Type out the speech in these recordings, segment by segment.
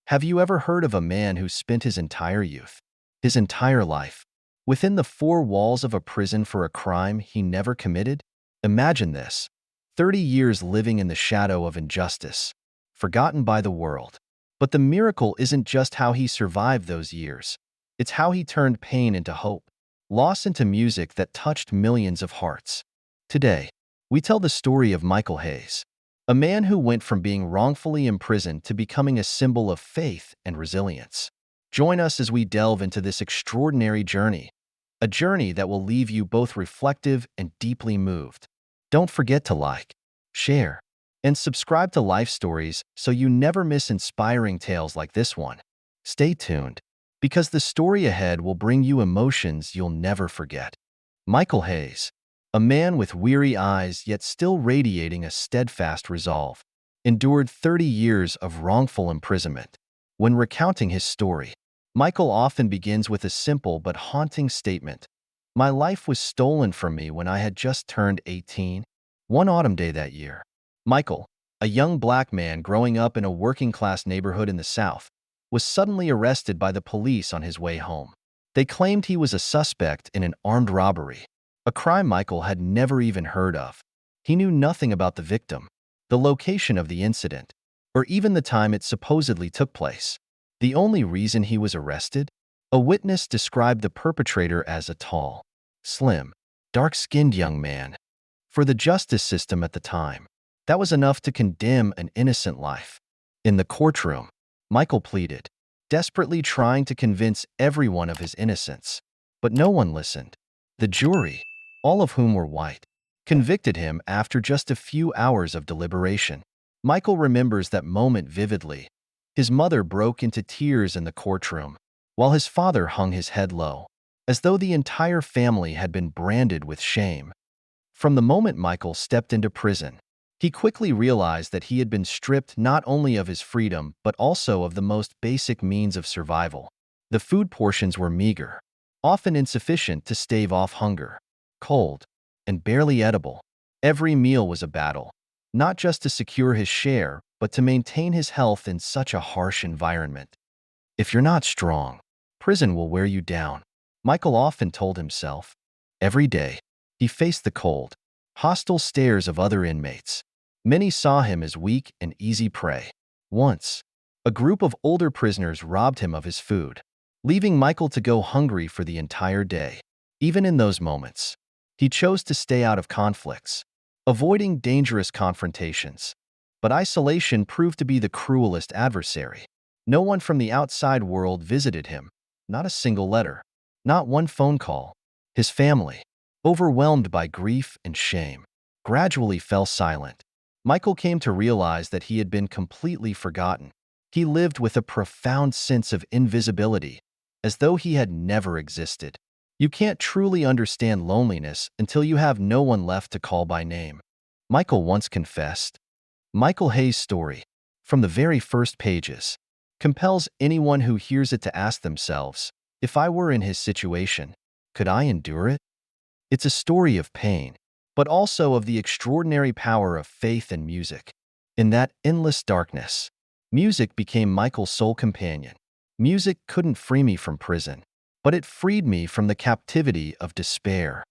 Have you ever heard of a man who spent his entire youth, his entire life, within the four walls of a prison for a crime he never committed? Imagine this: 30 years living in the shadow of injustice, forgotten by the world. But the miracle isn't just how he survived those years. It's how he turned pain into hope, loss into music that touched millions of hearts. Today, we tell the story of Michael Hayes, a man who went from being wrongfully imprisoned to becoming a symbol of faith and resilience. Join us as we delve into this extraordinary journey, a journey that will leave you both reflective and deeply moved. Don't forget to like, share, and subscribe to Life Stories so you never miss inspiring tales like this one. Stay tuned, because the story ahead will bring you emotions you'll never forget. Michael Hayes, a man with weary eyes yet still radiating a steadfast resolve, endured 30 years of wrongful imprisonment. When recounting his story, Michael often begins with a simple but haunting statement: "My life was stolen from me when I had just turned 18. One autumn day that year." Michael, a young black man growing up in a working-class neighborhood in the South, was suddenly arrested by the police on his way home. They claimed he was a suspect in an armed robbery, a crime Michael had never even heard of. He knew nothing about the victim, the location of the incident, or even the time it supposedly took place. The only reason he was arrested? A witness described the perpetrator as a tall, slim, dark-skinned young man. For the justice system at the time, that was enough to condemn an innocent life. In the courtroom, Michael pleaded, desperately trying to convince everyone of his innocence. But no one listened. The jury, all of whom were white, convicted him after just a few hours of deliberation. Michael remembers that moment vividly. His mother broke into tears in the courtroom, while his father hung his head low, as though the entire family had been branded with shame. From the moment Michael stepped into prison, he quickly realized that he had been stripped not only of his freedom but also of the most basic means of survival. The food portions were meager, often insufficient to stave off hunger, cold, and barely edible. Every meal was a battle, not just to secure his share, but to maintain his health in such a harsh environment. "If you're not strong, prison will wear you down," Michael often told himself. Every day, he faced the cold, hostile stares of other inmates. Many saw him as weak and easy prey. Once, a group of older prisoners robbed him of his food, leaving Michael to go hungry for the entire day. Even in those moments, he chose to stay out of conflicts, avoiding dangerous confrontations. But isolation proved to be the cruelest adversary. No one from the outside world visited him, not a single letter, not one phone call. His family, overwhelmed by grief and shame, gradually fell silent. Michael came to realize that he had been completely forgotten. He lived with a profound sense of invisibility, as though he had never existed. You can't truly understand loneliness until you have no one left to call by name, Michael once confessed. Michael Hayes' story, from the very first pages, compels anyone who hears it to ask themselves, if I were in his situation, could I endure it? It's a story of pain, but also of the extraordinary power of faith and music. In that endless darkness, music became Michael's sole companion. Music couldn't free me from prison, but it freed me from the captivity of despair.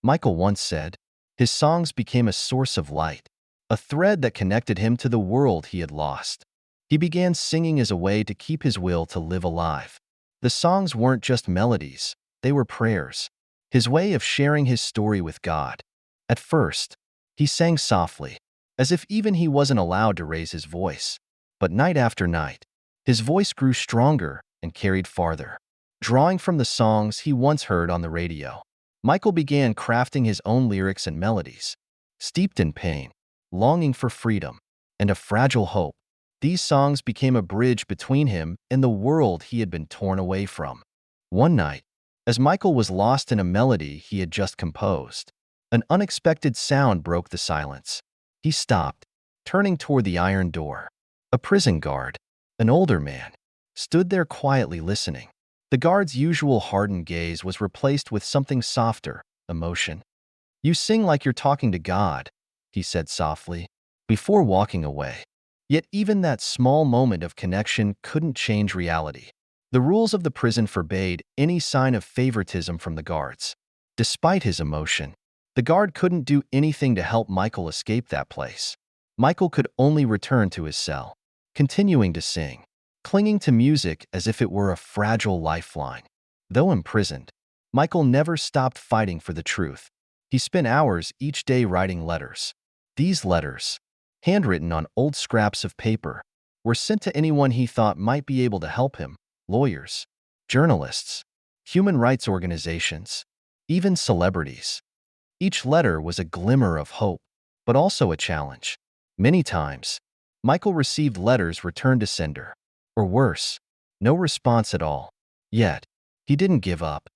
Michael once said, his songs became a source of light, a thread that connected him to the world he had lost. He began singing as a way to keep his will to live alive. The songs weren't just melodies, they were prayers, his way of sharing his story with God. At first, he sang softly, as if even he wasn't allowed to raise his voice. But night after night, his voice grew stronger and carried farther. Drawing from the songs he once heard on the radio, Michael began crafting his own lyrics and melodies. Steeped in pain, longing for freedom, and a fragile hope, these songs became a bridge between him and the world he had been torn away from. One night, as Michael was lost in a melody he had just composed, an unexpected sound broke the silence. He stopped, turning toward the iron door. A prison guard, an older man, stood there quietly listening. The guard's usual hardened gaze was replaced with something softer, emotion. "You sing like you're talking to God," he said softly. Before walking away, Yet even that small moment of connection couldn't change reality. The rules of the prison forbade any sign of favoritism from the guards. Despite his emotion, the guard couldn't do anything to help Michael escape that place. Michael could only return to his cell, continuing to sing, clinging to music as if it were a fragile lifeline. Though imprisoned, Michael never stopped fighting for the truth. He spent hours each day writing letters. These letters, handwritten on old scraps of paper, were sent to anyone he thought might be able to help him: lawyers, journalists, human rights organizations, even celebrities. Each letter was a glimmer of hope, but also a challenge. Many times, Michael received letters returned to sender, or worse, no response at all. Yet, he didn't give up.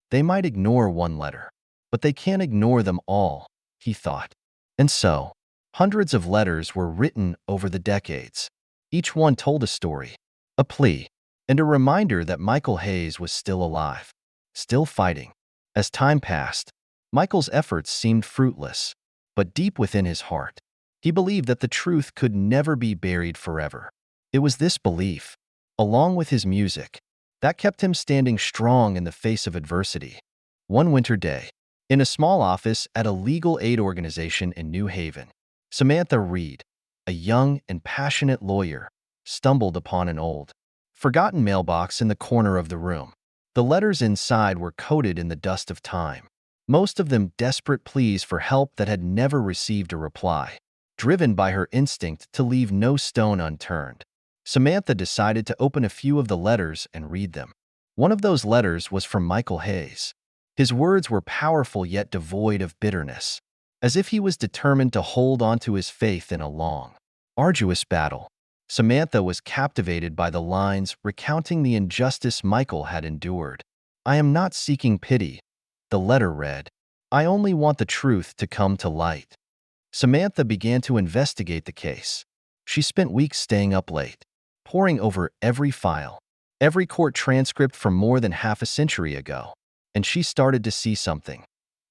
They might ignore one letter, but they can't ignore them all, he thought. And so, hundreds of letters were written over the decades. Each one told a story, a plea, and a reminder that Michael Hayes was still alive, still fighting. As time passed, Michael's efforts seemed fruitless, but deep within his heart, he believed that the truth could never be buried forever. It was this belief, along with his music, that kept him standing strong in the face of adversity. One winter day, in a small office at a legal aid organization in New Haven, Samantha Reed, a young and passionate lawyer, stumbled upon an old, forgotten mailbox in the corner of the room. The letters inside were coated in the dust of time, most of them desperate pleas for help that had never received a reply. Driven by her instinct to leave no stone unturned, Samantha decided to open a few of the letters and read them. One of those letters was from Michael Hayes. His words were powerful yet devoid of bitterness, as if he was determined to hold on to his faith in a long, arduous battle. Samantha was captivated by the lines recounting the injustice Michael had endured. "I am not seeking pity," the letter read. "I only want the truth to come to light." Samantha began to investigate the case. She spent weeks staying up late, poring over every file, every court transcript from more than half a century ago, and she started to see something.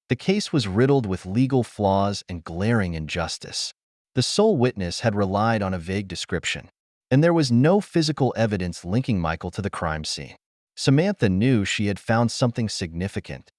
The case was riddled with legal flaws and glaring injustice. The sole witness had relied on a vague description, and there was no physical evidence linking Michael to the crime scene. Samantha knew she had found something significant,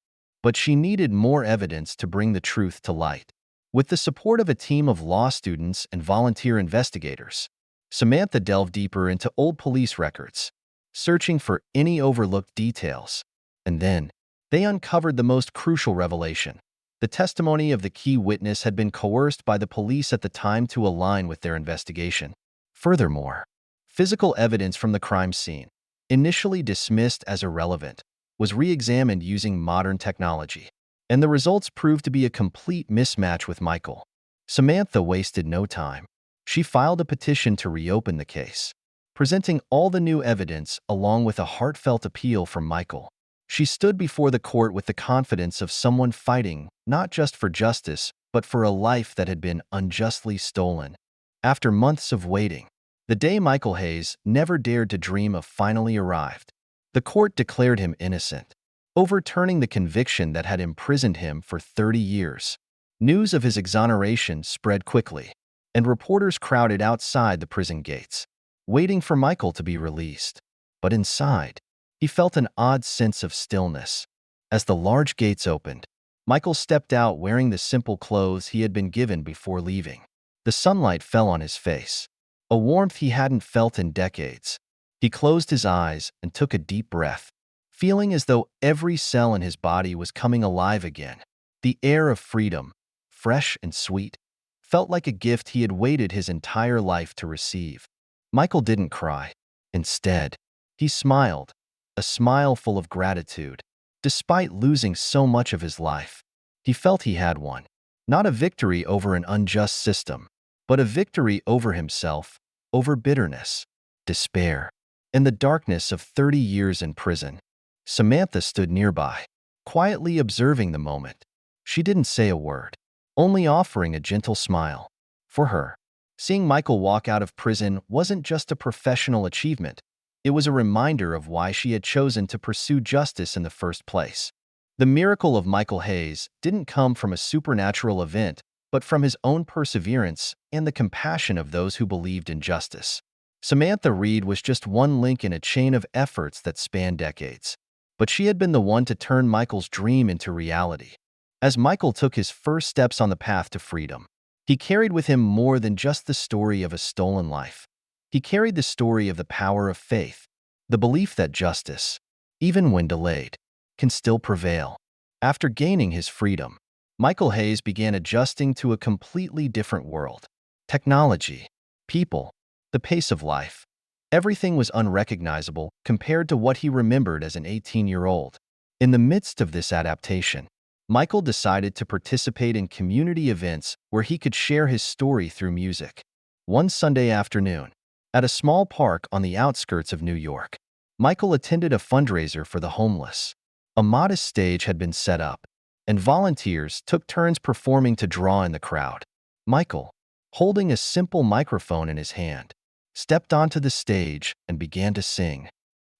but she needed more evidence to bring the truth to light. With the support of a team of law students and volunteer investigators, Samantha delved deeper into old police records, searching for any overlooked details. And then, they uncovered the most crucial revelation. The testimony of the key witness had been coerced by the police at the time to align with their investigation. Furthermore, physical evidence from the crime scene, initially dismissed as irrelevant, was re-examined using modern technology, and the results proved to be a complete mismatch with Michael. Samantha wasted no time. She filed a petition to reopen the case, presenting all the new evidence along with a heartfelt appeal from Michael. She stood before the court with the confidence of someone fighting not just for justice, but for a life that had been unjustly stolen. After months of waiting, the day Michael Hayes never dared to dream of finally arrived. The court declared him innocent, overturning the conviction that had imprisoned him for 30 years. News of his exoneration spread quickly, and reporters crowded outside the prison gates, waiting for Michael to be released. But inside, he felt an odd sense of stillness. As the large gates opened, Michael stepped out wearing the simple clothes he had been given before leaving. The sunlight fell on his face, a warmth he hadn't felt in decades. He closed his eyes and took a deep breath, feeling as though every cell in his body was coming alive again. The air of freedom, fresh and sweet, felt like a gift he had waited his entire life to receive. Michael didn't cry. Instead, he smiled, a smile full of gratitude. Despite losing so much of his life, he felt he had won. Not a victory over an unjust system, but a victory over himself, over bitterness, despair, and the darkness of 30 years in prison. Samantha stood nearby, quietly observing the moment. She didn't say a word, only offering a gentle smile. For her, seeing Michael walk out of prison wasn't just a professional achievement. It was a reminder of why she had chosen to pursue justice in the first place. The miracle of Michael Hayes didn't come from a supernatural event, but from his own perseverance and the compassion of those who believed in justice. Samantha Reed was just one link in a chain of efforts that spanned decades, but she had been the one to turn Michael's dream into reality. As Michael took his first steps on the path to freedom, he carried with him more than just the story of a stolen life. He carried the story of the power of faith, the belief that justice, even when delayed, can still prevail. After gaining his freedom, Michael Hayes began adjusting to a completely different world. Technology, people, the pace of life. Everything was unrecognizable compared to what he remembered as an 18-year-old. In the midst of this adaptation, Michael decided to participate in community events where he could share his story through music. One Sunday afternoon, at a small park on the outskirts of New York, Michael attended a fundraiser for the homeless. A modest stage had been set up, and volunteers took turns performing to draw in the crowd. Michael, holding a simple microphone in his hand, stepped onto the stage and began to sing.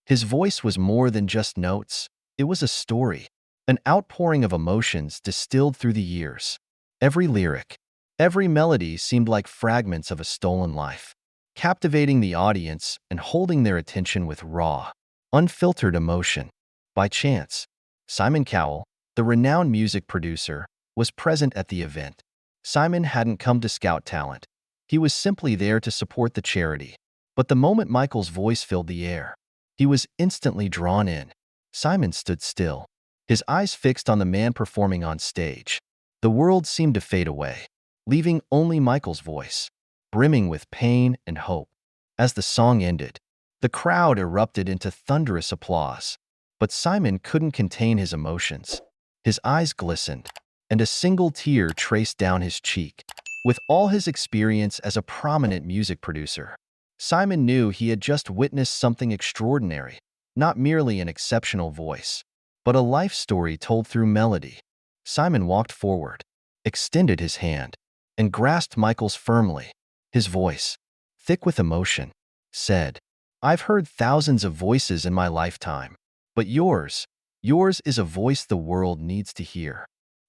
His voice was more than just notes. It was a story, an outpouring of emotions distilled through the years. Every lyric, every melody seemed like fragments of a stolen life, captivating the audience and holding their attention with raw, unfiltered emotion. By chance, Simon Cowell, the renowned music producer, was present at the event. Simon hadn't come to scout talent. He was simply there to support the charity. But the moment Michael's voice filled the air, he was instantly drawn in. Simon stood still, his eyes fixed on the man performing on stage. The world seemed to fade away, leaving only Michael's voice, brimming with pain and hope. As the song ended, the crowd erupted into thunderous applause. But Simon couldn't contain his emotions. His eyes glistened, and a single tear traced down his cheek. With all his experience as a prominent music producer, Simon knew he had just witnessed something extraordinary, not merely an exceptional voice, but a life story told through melody. Simon walked forward, extended his hand, and grasped Michael's firmly. His voice, thick with emotion, said, "I've heard thousands of voices in my lifetime, but yours is a voice the world needs to hear."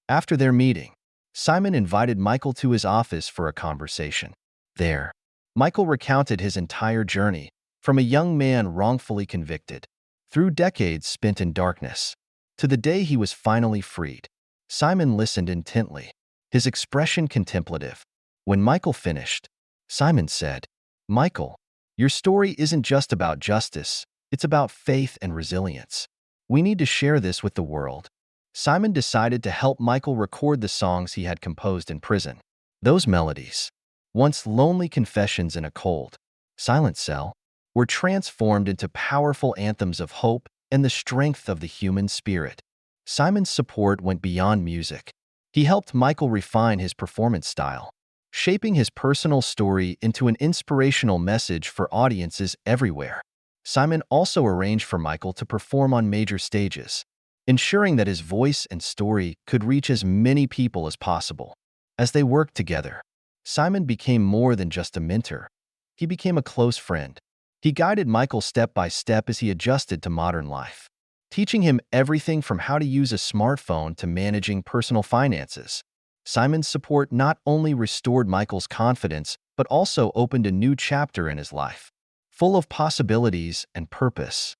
After their meeting, Simon invited Michael to his office for a conversation. There, Michael recounted his entire journey, from a young man wrongfully convicted, through decades spent in darkness, to the day he was finally freed. Simon listened intently, his expression contemplative. When Michael finished, Simon said, "Michael, your story isn't just about justice, it's about faith and resilience. We need to share this with the world." Simon decided to help Michael record the songs he had composed in prison. Those melodies, once lonely confessions in a cold, silent cell, were transformed into powerful anthems of hope and the strength of the human spirit. Simon's support went beyond music. He helped Michael refine his performance style, shaping his personal story into an inspirational message for audiences everywhere. Simon also arranged for Michael to perform on major stages, ensuring that his voice and story could reach as many people as possible. As they worked together, Simon became more than just a mentor. He became a close friend. He guided Michael step by step as he adjusted to modern life, teaching him everything from how to use a smartphone to managing personal finances. Simon's support not only restored Michael's confidence, but also opened a new chapter in his life, full of possibilities and purpose.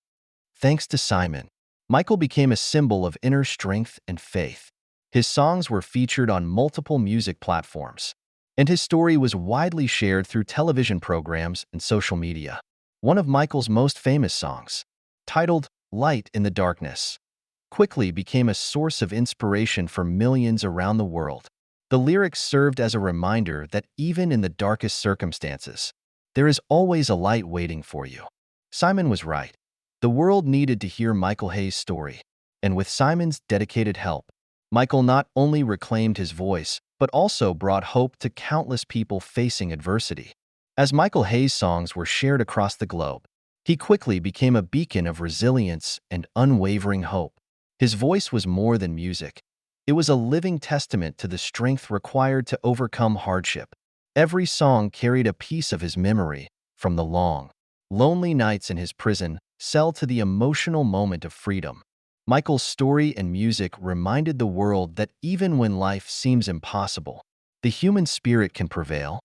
Thanks to Simon, Michael became a symbol of inner strength and faith. His songs were featured on multiple music platforms, and his story was widely shared through television programs and social media. One of Michael's most famous songs, titled "Light in the Darkness," quickly became a source of inspiration for millions around the world. The lyrics served as a reminder that even in the darkest circumstances, there is always a light waiting for you. Simon was right. The world needed to hear Michael Hayes' story, and with Simon's dedicated help, Michael not only reclaimed his voice, but also brought hope to countless people facing adversity. As Michael Hayes' songs were shared across the globe, he quickly became a beacon of resilience and unwavering hope. His voice was more than music. It was a living testament to the strength required to overcome hardship. Every song carried a piece of his memory, from the long, lonely nights in his prison cell to the emotional moment of freedom. Michael's story and music reminded the world that even when life seems impossible, the human spirit can prevail.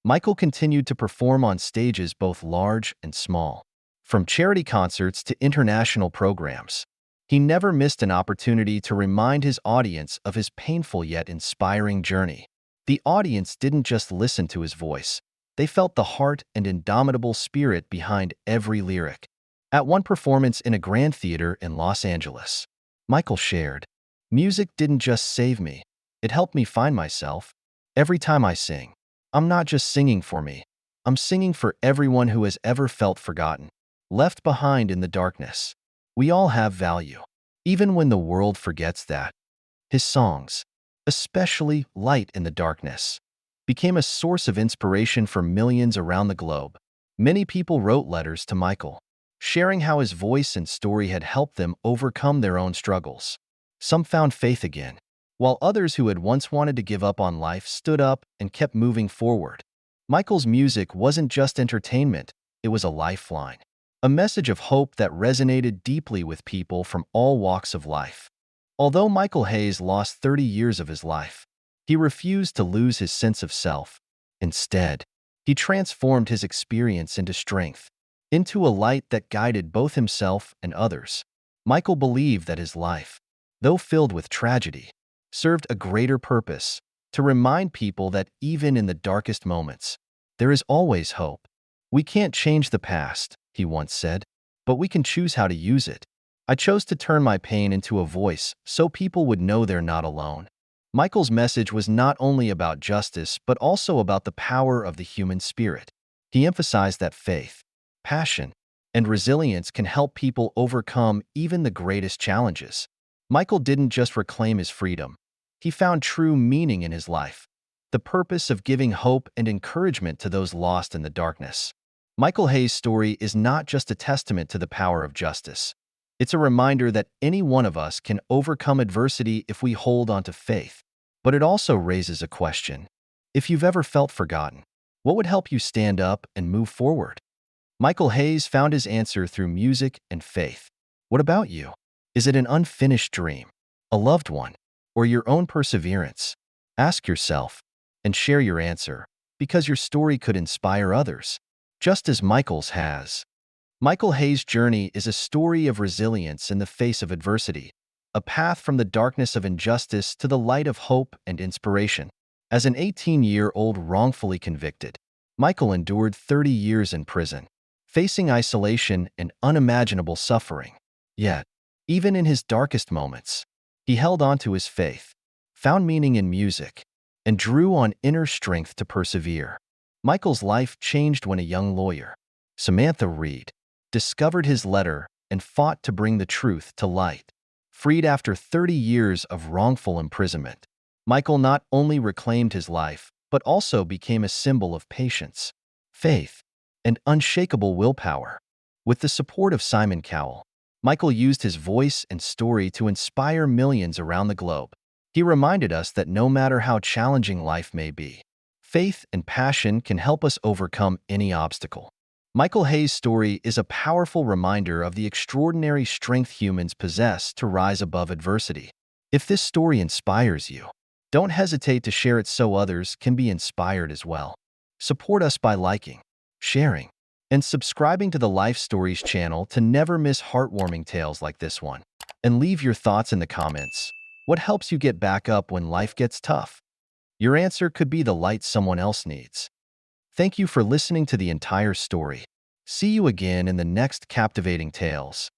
Michael continued to perform on stages both large and small. From charity concerts to international programs, he never missed an opportunity to remind his audience of his painful yet inspiring journey. The audience didn't just listen to his voice, they felt the heart and indomitable spirit behind every lyric. At one performance in a grand theater in Los Angeles, Michael shared, "Music didn't just save me, it helped me find myself. Every time I sing, I'm not just singing for me, I'm singing for everyone who has ever felt forgotten, left behind in the darkness. We all have value, even when the world forgets that." His songs, especially Light in the Darkness, became a source of inspiration for millions around the globe. Many people wrote letters to Michael, sharing how his voice and story had helped them overcome their own struggles. Some found faith again, while others who had once wanted to give up on life stood up and kept moving forward. Michael's music wasn't just entertainment, it was a lifeline, a message of hope that resonated deeply with people from all walks of life. Although Michael Hayes lost 30 years of his life, he refused to lose his sense of self. Instead, he transformed his experience into strength, into a light that guided both himself and others. Michael believed that his life, though filled with tragedy, served a greater purpose, to remind people that even in the darkest moments, there is always hope. "We can't change the past," he once said, "but we can choose how to use it. I chose to turn my pain into a voice so people would know they're not alone." Michael's message was not only about justice, but also about the power of the human spirit. He emphasized that faith, passion, and resilience can help people overcome even the greatest challenges. Michael didn't just reclaim his freedom, he found true meaning in his life, the purpose of giving hope and encouragement to those lost in the darkness. Michael Hayes' story is not just a testament to the power of justice. It's a reminder that any one of us can overcome adversity if we hold on to faith. But it also raises a question. If you've ever felt forgotten, what would help you stand up and move forward? Michael Hayes found his answer through music and faith. What about you? Is it an unfinished dream, a loved one, or your own perseverance? Ask yourself and share your answer, because your story could inspire others, just as Michael's has. Michael Hayes' journey is a story of resilience in the face of adversity, a path from the darkness of injustice to the light of hope and inspiration. As an 18-year-old wrongfully convicted, Michael endured 30 years in prison, facing isolation and unimaginable suffering. Yet, even in his darkest moments, he held on to his faith, found meaning in music, and drew on inner strength to persevere. Michael's life changed when a young lawyer, Samantha Reed, discovered his letter and fought to bring the truth to light. Freed after 30 years of wrongful imprisonment, Michael not only reclaimed his life, but also became a symbol of patience, faith, and unshakable willpower. With the support of Simon Cowell, Michael used his voice and story to inspire millions around the globe. He reminded us that no matter how challenging life may be, faith and passion can help us overcome any obstacle. Michael Hayes' story is a powerful reminder of the extraordinary strength humans possess to rise above adversity. If this story inspires you, don't hesitate to share it so others can be inspired as well. Support us by liking, sharing, and subscribing to the Life Stories channel to never miss heartwarming tales like this one. And leave your thoughts in the comments. What helps you get back up when life gets tough? Your answer could be the light someone else needs. Thank you for listening to the entire story. See you again in the next captivating tales.